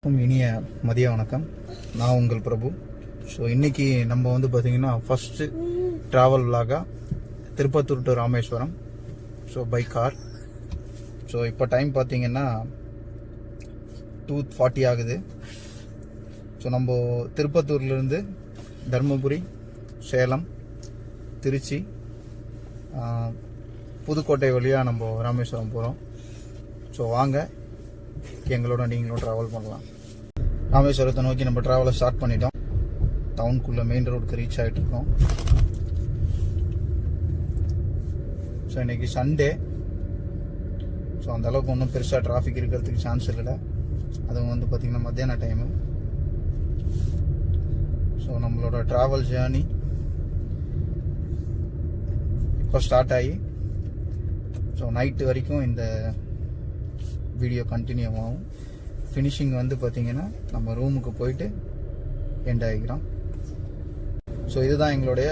இனிய மதிய வணக்கம். நான் உங்கள் பிரபு. ஸோ இன்றைக்கி நம்ம வந்து பார்த்திங்கன்னா ஃபஸ்ட்டு ட்ராவல் விலாகாக Tirupattur to Rameswaram. So by car. So இப்போ டைம் பார்த்திங்கன்னா 2:40 ஆகுது. ஸோ நம்ம திருப்பத்தூர்லேருந்து தருமபுரி, சேலம், திருச்சி, புதுக்கோட்டை வழியாக நம்ம ராமேஸ்வரம் போகிறோம். ஸோ வாங்க எங்களோட நீங்களும் ட்ராவல் பண்ணலாம். ராமேஸ்வரத்தை நோக்கி நம்ம ட்ராவலை ஸ்டார்ட் பண்ணிட்டோம். டவுனுக்குள்ளே மெயின் ரோடுக்கு ரீச் ஆகிட்டு இருக்கோம். ஸோ இன்றைக்கி சண்டே. ஸோ அந்தளவுக்கு ஒன்றும் பெருசாக டிராஃபிக் இருக்கிறதுக்கு சான்ஸ் இல்லை. அதுவும் வந்து பார்த்திங்கன்னா மத்தியான டைமு. ஸோ நம்மளோட ட்ராவல் ஜேர்னி இப்போ ஸ்டார்ட் ஆகி ஸோ நைட்டு வரைக்கும் இந்த வீடியோ கண்டினியூ ஆகும். ஃபினிஷிங் வந்து பார்த்திங்கன்னா நம்ம ரூமுக்கு போயிட்டு எண்ட் ஆகிக்கிறோம். ஸோ இதுதான் எங்களுடைய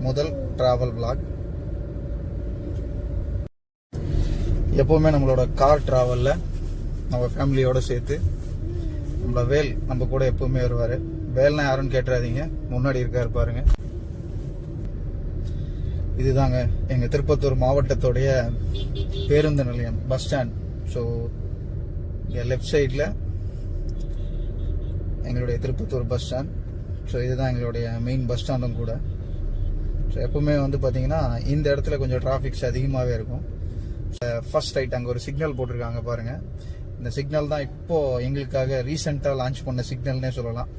முதல் ட்ராவல் விலாக். எப்போவுமே நம்மளோட கார் ட்ராவலில் நம்ம ஃபேமிலியோடு சேர்த்து நம்மளோட வேல் நம்ம கூட எப்போவுமே வருவார். வேல்னா யாருன்னு கேட்டுறாதீங்க, முன்னாடி இருக்காரு பாருங்க. இதுதாங்க எங்கள் திருப்பத்தூர் மாவட்டத்தோடைய பேருந்து நிலையம், பஸ் ஸ்டாண்ட். ஸோ இங்கே லெஃப்ட் சைடில் எங்களுடைய திருப்பத்தூர் பஸ் ஸ்டாண்ட். ஸோ இதுதான் எங்களுடைய மெயின் பஸ் ஸ்டாண்டும் கூட. ஸோ எப்பவுமே வந்து பார்த்தீங்கன்னா இந்த இடத்துல கொஞ்சம் டிராஃபிக்ஸ் அதிகமாகவே இருக்கும். ஃபர்ஸ்ட் ரைட் அங்கே ஒரு சிக்னல் போட்டிருக்காங்க பாருங்கள். இந்த சிக்னல் தான் இப்போது எங்களுக்காக ரீசெண்டாக லான்ச் பண்ண சிக்னல்னே சொல்லலாம்.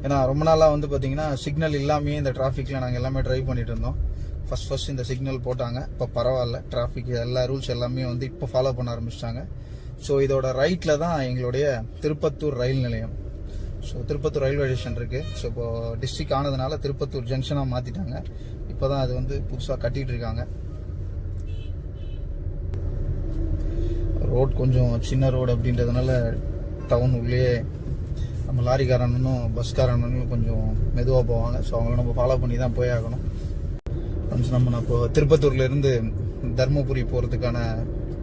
ஏன்னா ரொம்ப நாளாக வந்து பார்த்தீங்கன்னா சிக்னல் இல்லாமையே இந்த டிராஃபிக்கில் நாங்கள் எல்லாமே ட்ரைவ் பண்ணிட்டு இருந்தோம். ஃபர்ஸ்ட் இந்த சிக்னல் போட்டாங்க. இப்போ பரவாயில்ல, டிராஃபிக் எல்லா ரூல்ஸ் எல்லாமே வந்து இப்போ ஃபாலோ பண்ண ஆரம்பிச்சிட்டாங்க. ஸோ இதோட ரைட்டில் தான் எங்களுடைய திருப்பத்தூர் ரயில் நிலையம். ஸோ திருப்பத்தூர் ரயில்வே ஸ்டேஷன் இருக்குது. ஸோ இப்போ டிஸ்ட்ரிக்ட் ஆனதுனால திருப்பத்தூர் ஜங்ஷனாக மாற்றிட்டாங்க. இப்போ தான் அது வந்து புதுசாக கட்டிகிட்டு இருக்காங்க. ரோட் கொஞ்சம் சின்ன ரோடு அப்படின்றதுனால டவுன் உள்ளே நம்ம லாரிக்காரனும் பஸ்காரனும் கொஞ்சம் மெதுவாக போவாங்க. ஸோ அவங்கள நம்ம ஃபாலோ பண்ணி தான் போய் ஆகணும். நம்ம இப்போ திருப்பத்தூர்லேருந்து தருமபுரி போகிறதுக்கான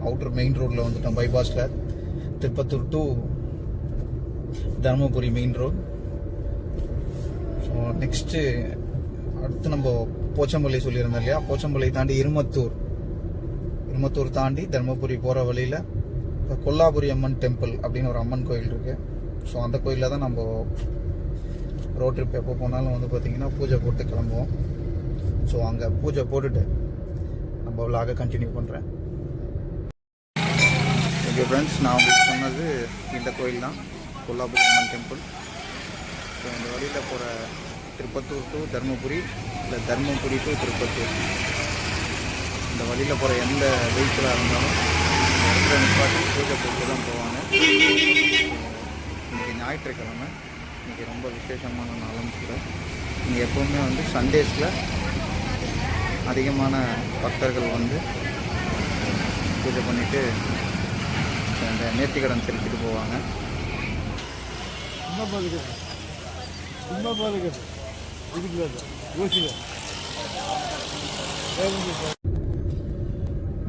அவுட்டர் மெயின் ரோட்டில் வந்துட்டோம். பைபாஸில் Tirupattur to Dharmapuri main road. So next அடுத்து நம்ம போச்சம்பள்ளி சொல்லியிருந்தோம் இல்லையா, போச்சம்பள்ளி தாண்டி இருமத்தூர் தாண்டி தருமபுரி போகிற வழியில் கொல்லாபுரி அம்மன் டெம்பிள் அப்படின்னு ஒரு அம்மன் கோயில் இருக்குது. ஸோ அந்த கோயிலில் தான் நம்ம ரோட் ட்ரிப் எப்போ போனாலும் வந்து பார்த்திங்கன்னா பூஜை போட்டு கிளம்புவோம். ஸோ அங்கே பூஜை போட்டுட்டு நம்ம விலாக கண்டினியூ பண்ணுறேன். ஓகே ஃப்ரெண்ட்ஸ், நான் உங்களுக்கு சொன்னது இந்த கோயில் தான், கொல்லாபுரி அம்மன் டெம்பிள். ஸோ இந்த வழியில் போகிற திருப்பத்தூர் டு தருமபுரி, இல்லை தருமபுரி டு திருப்பத்தூர், இந்த வழியில் போகிற எந்த வெஹிக்கிளாக இருந்தாலும் இடத்துல நிப்பாட்டி பூஜை போட்டு தான் போவாங்க. இன்றைக்கி ஞாயிற்றுக்கிழமை, இன்றைக்கி ரொம்ப விசேஷமான நாளும் கூட. இங்கே எப்போவுமே வந்து சண்டேஸில் அதிகமான பக்தர்கள் வந்து பூஜை பண்ணிவிட்டு அந்த நேர்த்திக்கடன் செலுத்திட்டு போவாங்க.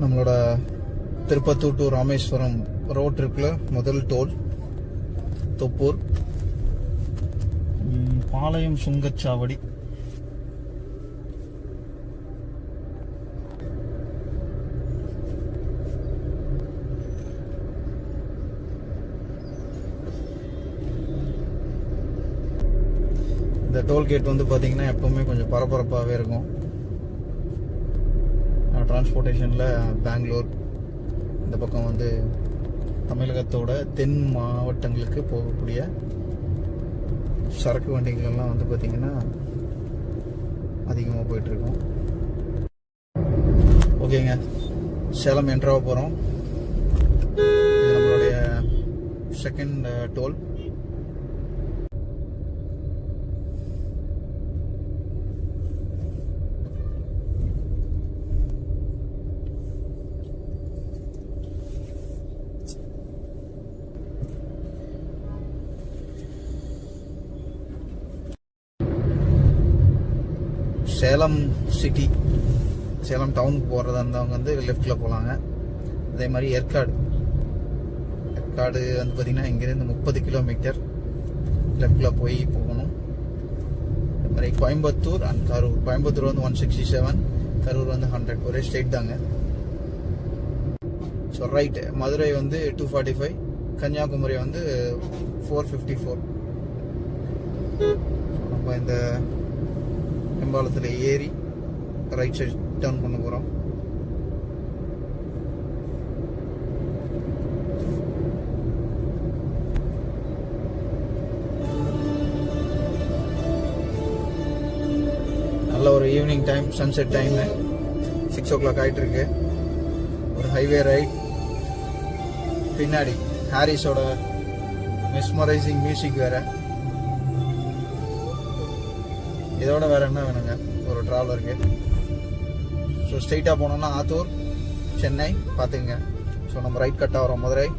நம்மளோட திருப்பத்தூர் டு ராமேஸ்வரம் ரோட் ட்ரிப்பில் முதல் டோல் தொப்பூர் பாளையம் சுங்கச்சாவடி. இந்த டோல்கேட் வந்து பார்த்திங்கன்னா எப்போவுமே கொஞ்சம் பரபரப்பாகவே இருக்கும். டிரான்ஸ்போர்ட்டேஷனில் பெங்களூர் இந்த பக்கம் வந்து தமிழகத்தோட தென் மாவட்டங்களுக்கு போகக்கூடிய சரக்கு வண்டிகள்லாம் வந்து பார்த்திங்கன்னா அதிகமாக போயிட்டுருக்கோம். ஓகேங்க, சேலம் என்ட்ராக போகிறோம். இது நம்மளுடைய second toll. Salem city, Salem டவுனுக்கு போகிறதா இருந்தவங்க வந்து லெஃப்டில் போகலாங்க. அதே மாதிரி ஏற்காடு காடு வந்து பார்த்தீங்கன்னா இங்கேருந்து 30 கிலோமீட்டர் லெஃப்டில் போகணும். அது மாதிரி கோயம்புத்தூர் அண்ட் கரூர். கோயம்புத்தூர் வந்து 167, கரூர் வந்து 100. ஒரே ஸ்டேட் தாங்க. So right. மதுரை வந்து 245, கன்னியாகுமரி வந்து 454. நம்ம இந்த மேம்பாலத்தில் ஏறி ரைட் சைட் டர்ன் பண்ண போகிறோம். நல்ல ஒரு evening time, sunset time, 6 o'clock ஆகிட்டு இருக்கு. ஒரு ஹைவே ரைட். பின்னாடி ஹாரிஸோட மெஸ்மரைசிங் மியூசிக் வேற. இதோட வேற என்ன வேணுங்க ஒரு ட்ராவலருக்கு. ஸோ ஸ்ட்ரெயிட்டாக போனோம்னா ஆத்தூர், சென்னை பார்த்துங்க. ஸோ நம்ம ரைட் கட் ஆகிறோம் மதுரை.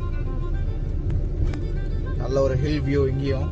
நல்ல ஒரு ஹில் வியூ இங்கேயும்.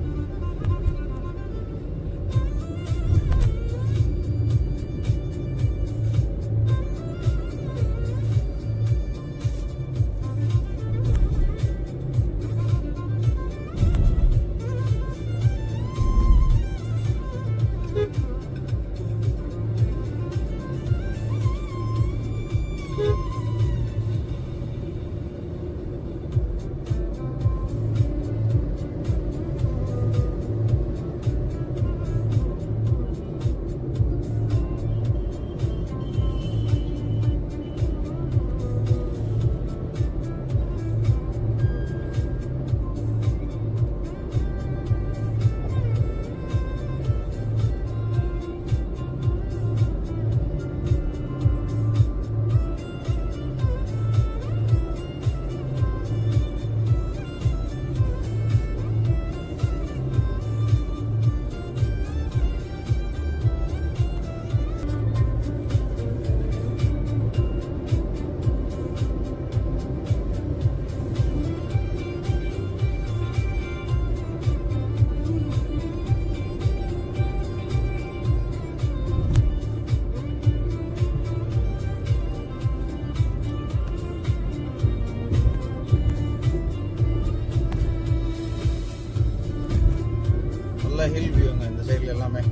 ஹில் வியூங்க. இந்த சைடில் எல்லாமே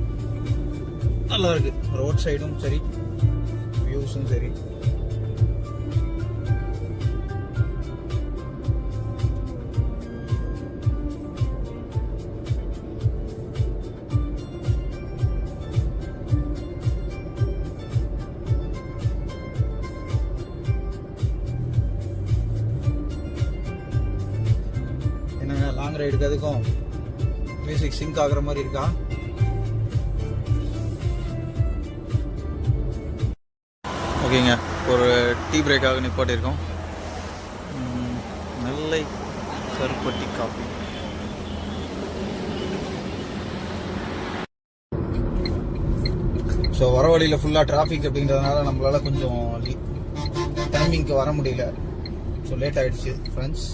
நல்லா இருக்கு. ரோட் சைடும் சரி, வியூஸும் சரி. என்னங்க லாங் ரைடுக்கு அதுக்கும் மியூசிக் சிங்க் ஆகுற மாதிரி இருக்கா? ஓகேங்க, ஒரு டீ பிரேக்காக நிப்பாட்டியிருக்கோம். நெல்லை கருப்பட்டி காஃபி. ஸோ வர வழியில் ஃபுல்லாக டிராஃபிக் அப்படின்றதுனால நம்மளால கொஞ்சம் டைமிங்க்கு வர முடியல. ஸோ லேட் ஆகிடுச்சு ஃப்ரெண்ட்ஸ்.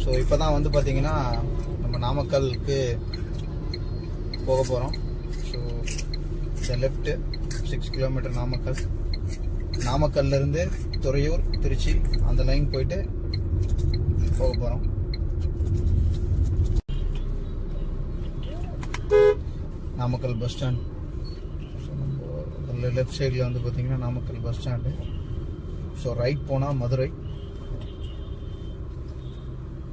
ஸோ இப்போ தான் வந்து பார்த்தீங்கன்னா நம்ம நாமக்கலுக்கு போக போகிறோம். ஸோ இந்த லெஃப்ட்டு 6 கிலோமீட்டர் நாமக்கல். நாமக்கல்லேருந்து துறையூர், திருச்சி அந்த லைன் போயிட்டு போக போகிறோம். Namakkal bus stand. ஸோ நம்ம லெஃப்ட் சைடில் வந்து பார்த்திங்கன்னா Namakkal bus stand. So right போனால் மதுரை.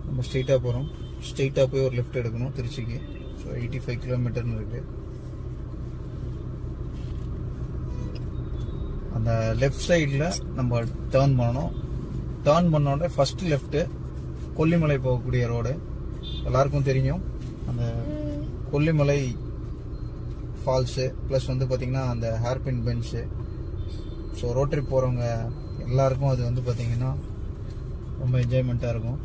நம்ம ஸ்ட்ரெயிட்டாக போகிறோம். ஸ்ட்ரெயிட்டாக போய் ஒரு லெஃப்ட் எடுக்கணும் திருச்சிக்கு. ஸோ 85 கிலோமீட்டர்னு இருக்குது. அந்த லெஃப்ட் சைடில் நம்ம டேர்ன் பண்ணணும். டேர்ன் பண்ணோடனே ஃபஸ்ட்டு லெஃப்ட்டு கொல்லிமலை போகக்கூடிய ரோடு. எல்லாருக்கும் தெரியும் அந்த கொல்லிமலை ஃபால்ஸு, ப்ளஸ் வந்து பார்த்திங்கன்னா அந்த hairpin Benz. So road trip போகிறவங்க எல்லாருக்கும் அது வந்து பார்த்திங்கன்னா ரொம்ப என்ஜாய்மெண்ட்டாக இருக்கும்.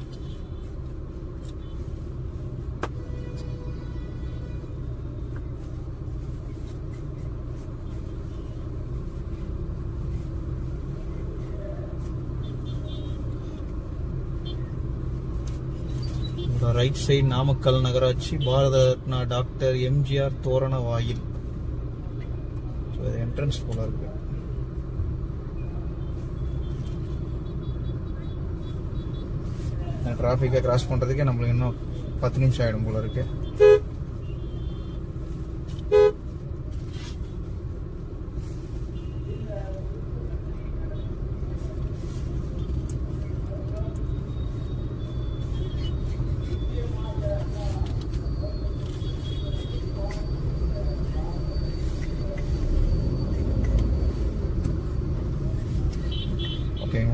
ரைட் சைடு நாமக்கல் நகராட்சி பாரத ரத்னா டாக்டர் எம்ஜிஆர் தோரண வாயில். என்ட்ரன்ஸ் போல இருக்கு. டிராஃபிக்கை கிராஸ் பண்ணுறதுக்கே நம்மளுக்கு இன்னும் 10 நிமிஷம் ஆகிடும் போல இருக்கு. ஓகேங்க,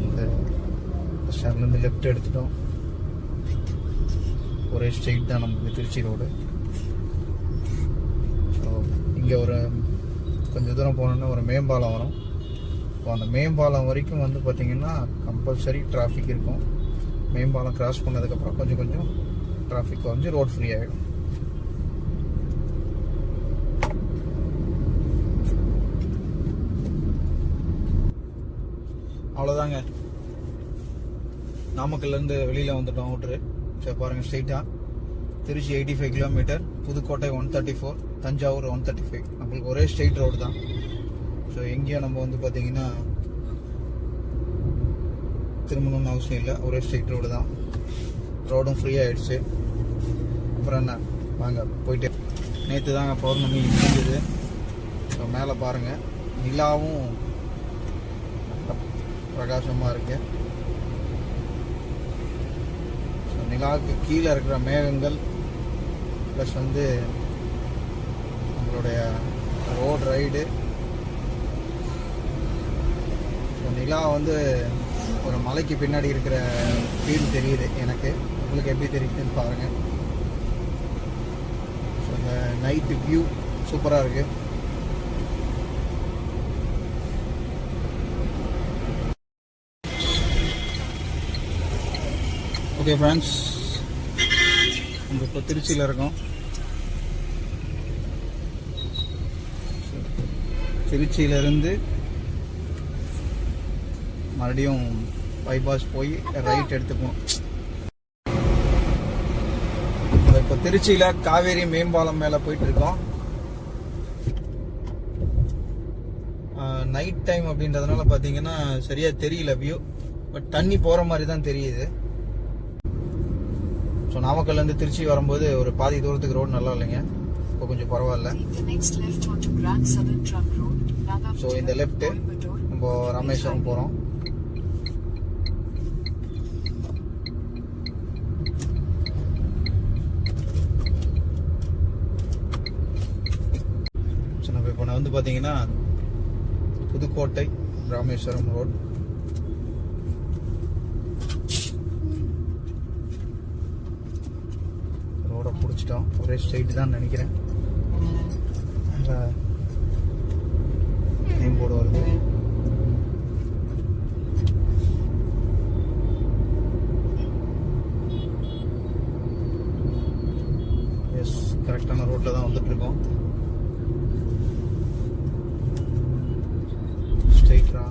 இந்த பஸ் ஸ்டாண்ட்லேருந்து லெஃப்ட் எடுத்துட்டோம். ஒரே ஸ்ட்ரெயிட் தான் நமக்கு திருச்சி ரோடு. ஸோ இங்கே ஒரு கொஞ்சம் தூரம் போனோன்னா ஒரு மேம்பாலம் வரும். ஸோ அந்த மேம்பாலம் வரைக்கும் வந்து பார்த்திங்கன்னா கம்பல்சரி டிராஃபிக் இருக்கும். மேம்பாலம் கிராஸ் பண்ணதுக்கப்புறம் கொஞ்சம் கொஞ்சம் டிராஃபிக் வந்து ரோட் ஃப்ரீ ஆகிடும். அவ்வளோதாங்க, நாமக்கல்லேருந்து வெளியில் வந்துட்டோம் அவுட்ரு. சரி பாருங்கள், ஸ்ட்ரெயிட்டாக திருச்சி 85 கிலோமீட்டர், புதுக்கோட்டை 134, தஞ்சாவூர் 135. நம்மளுக்கு ஒரே ஸ்ட்ரெயிட் ரோடு தான். ஸோ எங்கேயும் நம்ம வந்து பார்த்திங்கன்னா திரும்பணும்னு அவசியம் இல்லை, ஒரே ஸ்ட்ரெயிட் ரோடு தான். ரோடும் ஃப்ரீ ஆகிடுச்சு. அப்புறம் என்ன, வாங்க போயிட்டு. நேற்று தாங்க பௌர்ணமி முடிஞ்சது. ஸோ மேலே பாருங்கள், நிலாவும் பிரகாசமாக இருக்கு. ஸோ நிலாவுக்கு கீழே இருக்கிற மேகங்கள் ப்ளஸ் வந்து நம்மளுடைய ரோட் ரைடு. ஸோ நிலா வந்து ஒரு மலைக்கு பின்னாடி இருக்கிற ஃபீல் தெரியுது எனக்கு. உங்களுக்கு எப்படி தெரியுதுன்னு பாருங்கள். ஸோ இந்த நைட்டு வியூ சூப்பராக இருக்குது. ஓகே ஃப்ரெண்ட்ஸ், நம்ம இப்போ திருச்சியில் இருக்கோம். திருச்சியிலேருந்து மறுபடியும் பைபாஸ் போய் ரைட் எடுத்துப்போம். இப்போ திருச்சியில் காவேரி மேம்பாலம் மேலே போயிட்டு இருக்கோம். நைட் டைம் அப்படின்றதுனால பார்த்தீங்கன்னா சரியாக தெரியல வியூ, பட் தண்ணி போகிற மாதிரி தான் தெரியுது. ஸோ நாமக்கல்லேருந்து திருச்சி வரும்போது ஒரு பாதி தூரத்துக்கு ரோடு நல்லா இல்லைங்க, இப்போ கொஞ்சம் பரவாயில்ல. ஸோ இந்த லெஃப்ட்டு நம்ம ராமேஸ்வரம் போகிறோம். ஸோ நம்ம இப்போ நான் வந்து பார்த்தீங்கன்னா புதுக்கோட்டை ராமேஸ்வரம் ரோடு. பிடிச்சிட்டோம், ஒரே ஸ்ட்ரெயிட் தான் நினைக்கிறேன். நேம் போர்டு வருது. எஸ், கரெக்டான ரோட்டில் தான் வந்துட்டு இருக்கோம். ஸ்ட்ரெயிட்டா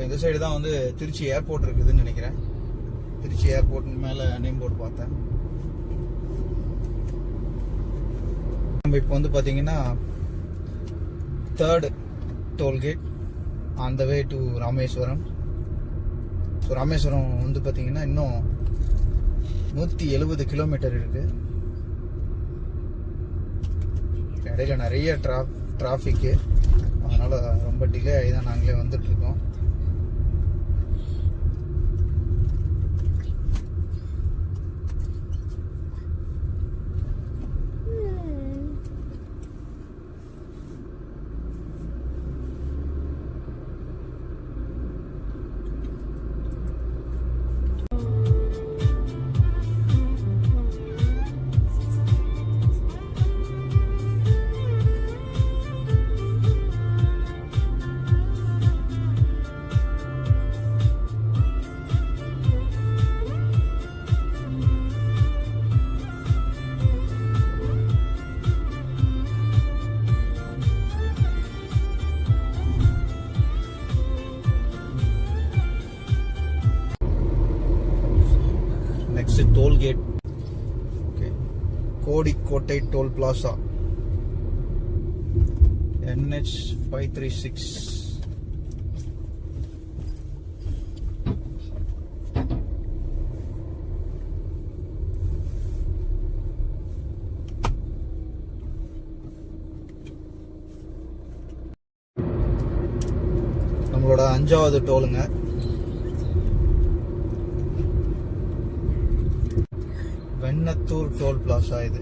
இந்த சைடு தான் வந்து திருச்சி ஏர்போர்ட் இருக்குதுன்னு நினைக்கிறேன். திருச்சி ஏர்போர்ட் மேலே நேம் போர்டு பார்த்தேன். நம்ம இப்போ வந்து பார்த்தீங்கன்னா 3rd tollgate on the way to Rameswaram. So Rameswaram வந்து பார்த்தீங்கன்னா இன்னும் 170 கிலோமீட்டர் இருக்கு. இடையில நிறைய டிராஃபிக்கு, அதனால ரொம்ப டிலே ஆகி தான் நாங்களே வந்துட்டு இருக்கோம். கோடிக்கோட்டை டோல் பிளாசா, NH 536. நம்மளோட 5வது டோலுங்க. வெண்ணத்தூர் டோல் பிளாசா இது.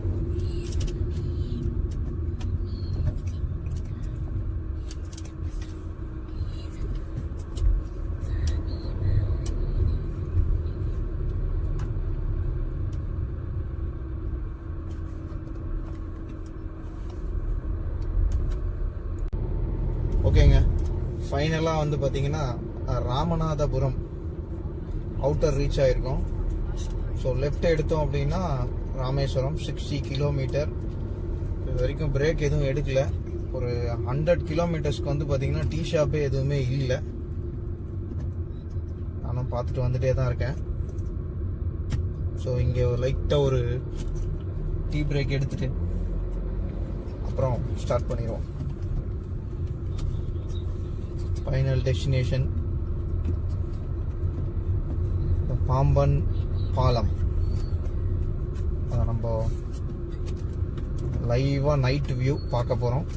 ஓகேங்க, ஃபைனலாக வந்து பார்த்தீங்கன்னா ராமநாதபுரம் அவுட்டர் ரீச் ஆகிருக்கோம். ஸோ லெஃப்ட் எடுத்தோம் அப்படின்னா ராமேஸ்வரம் 60 கிலோமீட்டர். இது வரைக்கும் பிரேக் எதுவும் எடுக்கல. ஒரு 100 கிலோமீட்டர்ஸ்க்கு வந்து பார்த்தீங்கன்னா டீ ஷாப்பே எதுவுமே இல்லை. நானும் பார்த்துட்டு வந்துட்டே தான் இருக்கேன். ஸோ இங்கே லைட்டாக ஒரு டீ பிரேக் எடுத்துட்டு அப்புறம் ஸ்டார்ட் பண்ணிடுவோம். ஃபைனல் டெஸ்டினேஷன் பாம்பன் பாலம். அதை நம்ம லைவாக நைட் வியூ பார்க்க போகிறோம்.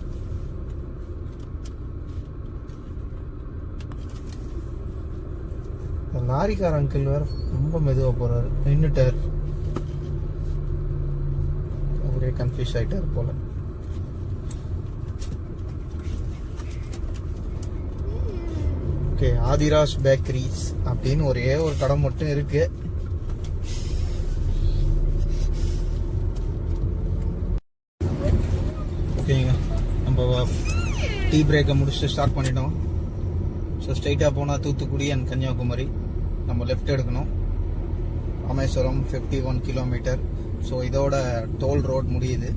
லாரிக்கார அங்கிள் வேற ரொம்ப மெதுவாக போகிறாரு, நின்றுட்டார். அவரே கன்ஃபியூஸ் ஆகிட்டார் போல. ஓகே, ஆதிராஸ் பேக்கரிஸ் அப்படின்னு ஒரே ஒரு கடை மட்டும் இருக்கு. ஓகேங்க, நம்ம டீ பிரேக்கை முடிச்சுட்டு ஸ்டார்ட் பண்ணிட்டோம். ஸோ ஸ்ட்ரைட்டாக போனால் தூத்துக்குடி அண்ட் கன்னியாகுமரி. நம்ம லெஃப்ட் எடுக்கணும். ராமேஸ்வரம் 51 கிலோமீட்டர். ஸோ இதோட டோல் ரோட் முடியுது.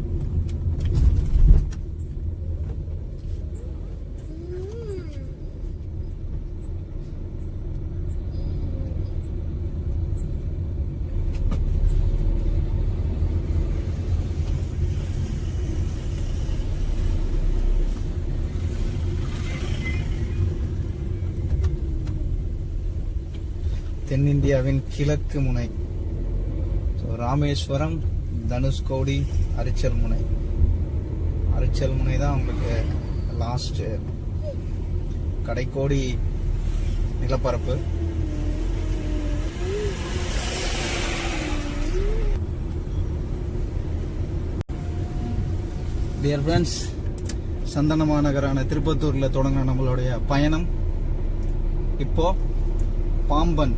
தென்னிந்தியாவின் கிழக்கு முனை. ஸோ ராமேஸ்வரம், தனுஷ்கோடி, அரிச்சல் முனை. அரிச்சல் முனை தான் உங்களுக்கு லாஸ்ட் கடைக்கோடி நிலப்பரப்பு. டியர் ஃப்ரெண்ட்ஸ், சந்தன மாநகரான திருப்பத்தூரில் தொடங்கின நம்மளுடைய பயணம் இப்போ பாம்பன்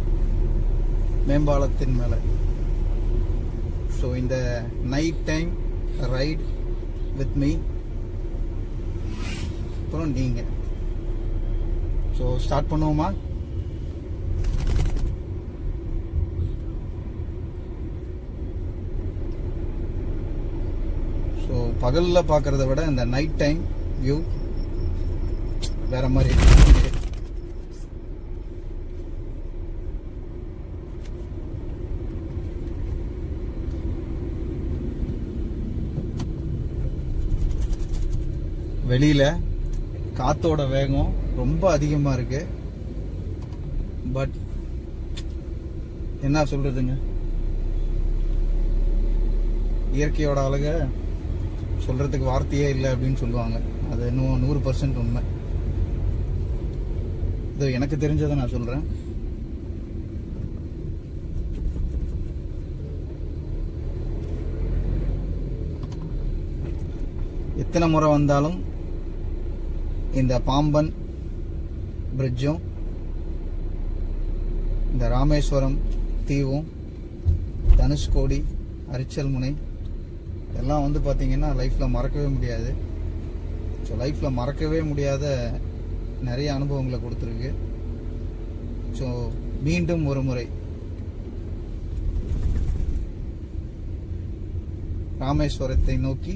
மேம்பாலத்தின் மேலே. ஸோ இந்த night time right with me. அப்புறம் நீங்கள். ஸோ ஸ்டார்ட் பண்ணுவோமா? ஸோ பகலில் பார்க்குறத விட இந்த நைட் டைம் வியூ வேற மாதிரி இருக்கு. வெளியில காத்தோட வேகம் ரொம்ப அதிகமா இருக்கு. பட் என்ன சொல்றதுங்க, இயற்கையோட அழக சொல்றதுக்கு வார்த்தையே இல்லை அப்படின்னு சொல்லுவாங்க. அது இன்னும் 100% உண்மை. இது எனக்கு தெரிஞ்சதை நான் சொல்றேன். எத்தனை முறை வந்தாலும் இந்த பாம்பன் பிரிட்ஜும் இந்த ராமேஸ்வரம் தீவும் தனுஷ்கோடி அரிச்சல் முனை எல்லாம் வந்து பார்த்தீங்கன்னா லைஃப்பில் மறக்கவே முடியாது. ஸோ லைஃப்பில் மறக்கவே முடியாத நிறைய அனுபவங்களை கொடுத்துருக்கு. ஸோ மீண்டும் ஒரு முறை ராமேஸ்வரத்தை நோக்கி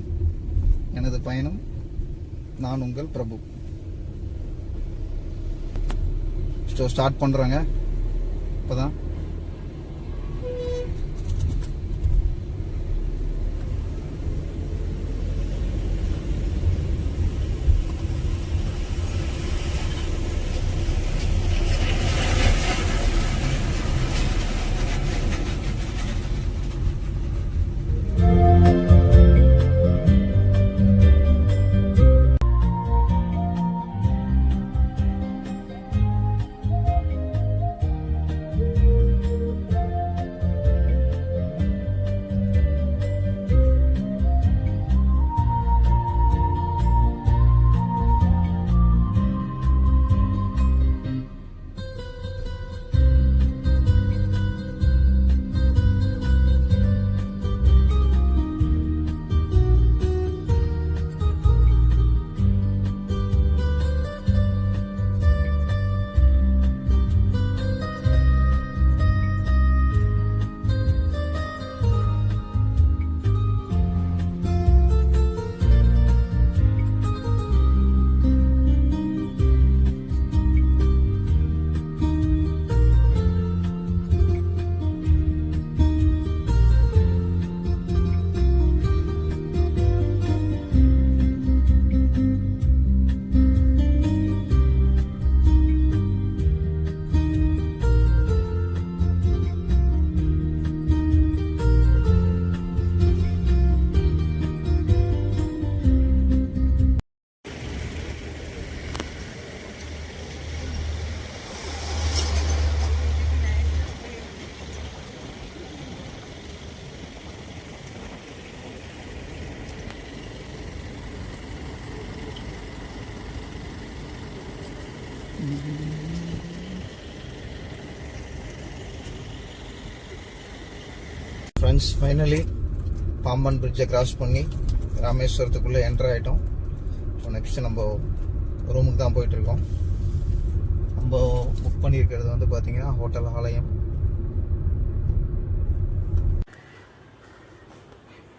எனது பயணம். நான் உங்கள் பிரபு. ஸ்டார்ட் பண்றேங்க இப்பதான். ஃப்ரெண்ட்ஸ், ஃபைனலி பாம்பன் பிரிட்ஜை கிராஸ் பண்ணி ராமேஸ்வரத்துக்குள்ளே என்டர் ஆகிட்டோம். ஸோ நெக்ஸ்ட்டு நம்ம ரூமுக்கு தான் போயிட்டுருக்கோம். நம்ம புக் பண்ணியிருக்கிறது வந்து பார்த்திங்கன்னா ஹோட்டல் ஆலயம்.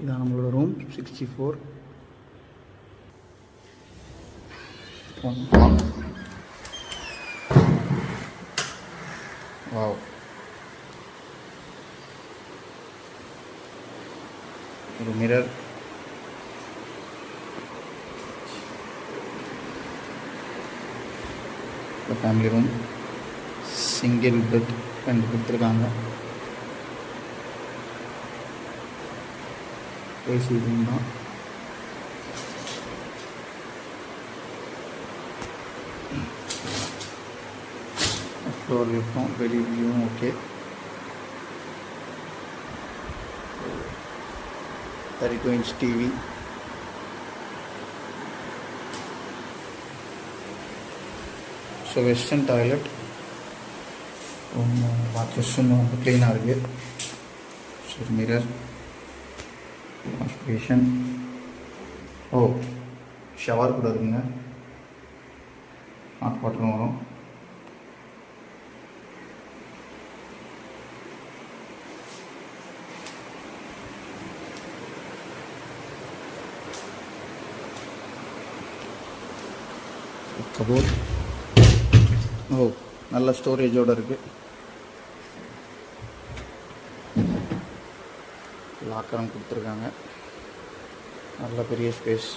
இதான் நம்மளோட ரூம் 64. வாவ், ஒரு mirror, family room, single bed ரெண்டு கொடுத்துருக்காங்க. ஏசி ரூம் தான். ஃப்ளோர் இருக்கும், வெளி வியூவும் okay. 32-inch TV. So western toilet, bathroom ரொம்ப க்ளீனாக இருக்குது. So mirror, wash basin, shower கூட இருக்குங்க, ஹாட் வாட்டரும் வரும். கபோர்ட், நல்ல ஸ்டோரேஜோடு இருக்குது. லாக்கரும் கொடுத்துருக்காங்க, நல்ல பெரிய ஸ்பேஸ்.